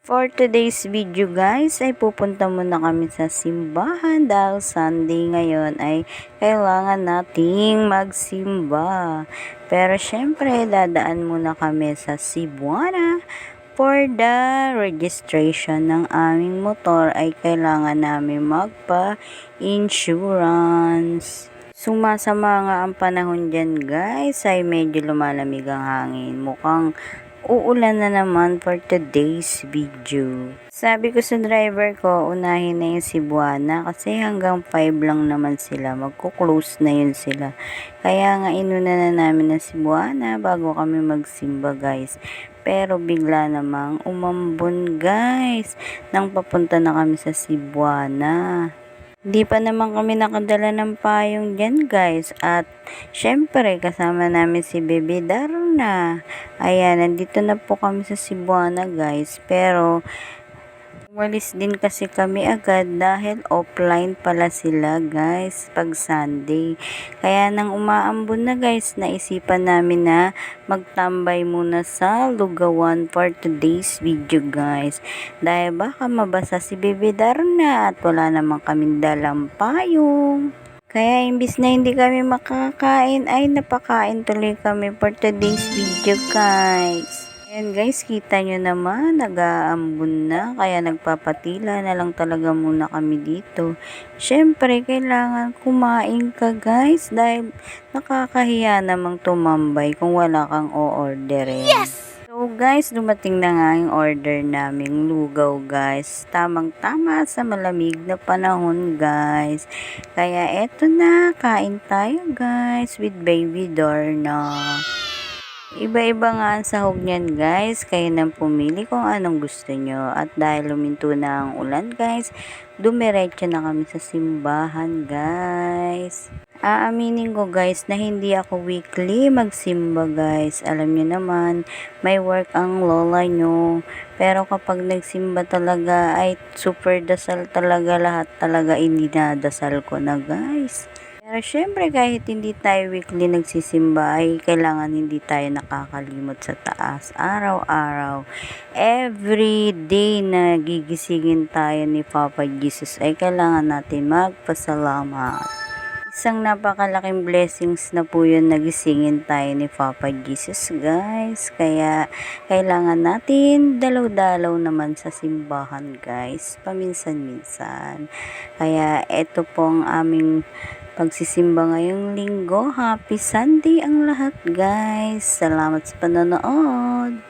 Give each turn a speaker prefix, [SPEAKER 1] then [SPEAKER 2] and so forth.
[SPEAKER 1] For today's video guys ay pupunta muna kami sa simbahan dahil Sunday ngayon ay kailangan nating magsimba. Pero syempre dadaan muna kami sa Cebuana for the registration ng aming motor ay kailangan namin magpa-insurance. Sumasama nga ang panahon dyan guys ay medyo lumalamig ang hangin. Mukhang uulan na naman for today's video. Sabi ko sa driver ko, unahin na yung Cebuana kasi hanggang 5 lang naman sila. Magko-close na yun sila. Kaya nga inuna na namin ang Cebuana bago kami magsimba guys. Pero bigla namang umambon guys. Nang papunta na kami sa Cebuana. Hindi pa naman kami nakadala ng payong dyan guys. At syempre kasama namin si Bebe Darna. Ayan, nandito na po kami sa Cebuana guys. Pero umalis din kasi kami agad dahil offline pala sila guys pag Sunday. Kaya nang umaambon na guys, naisipan namin na magtambay muna sa Lugawan for today's video guys. Dahil baka mabasa si Bebe Darna at wala naman kaming dalang payong. Kaya imbis na hindi kami makakain ay napakain tuloy kami for today's video guys. Ayan guys, kita nyo naman, nag-aambon na, kaya nagpapatila na lang talaga muna kami dito. Syempre, kailangan kumain ka guys, dahil nakakahiya namang tumambay kung wala kang o-orderin. Yes! So guys, dumating na nga yung order naming lugaw guys. Tamang-tama sa malamig na panahon guys. Kaya eto na, kain tayo guys with Baby Darna. Iba-iba nga ang sahog niyan guys, kayo nang pumili kung anong gusto nyo. At dahil luminto na ang ulan guys, dumiretso na kami sa simbahan guys. Aaminin ko guys na hindi ako weekly magsimba guys. Alam nyo naman, may work ang lola nyo. Pero kapag nagsimba talaga ay super dasal talaga, lahat talaga ininadasal ko na guys. Pero syempre kahit hindi tayo weekly nagsisimba ay kailangan hindi tayo nakakalimot sa taas. Araw-araw, every day na gigisingin tayo ni Papa Jesus ay kailangan natin magpasalamat. Isang napakalaking blessings na po yun nagisingin tayo ni Papa Jesus guys. Kaya kailangan natin dalaw-dalaw naman sa simbahan guys. Paminsan-minsan. Kaya eto po ang aming pagsisimba ngayong linggo. Happy Sunday ang lahat guys. Salamat sa panonood.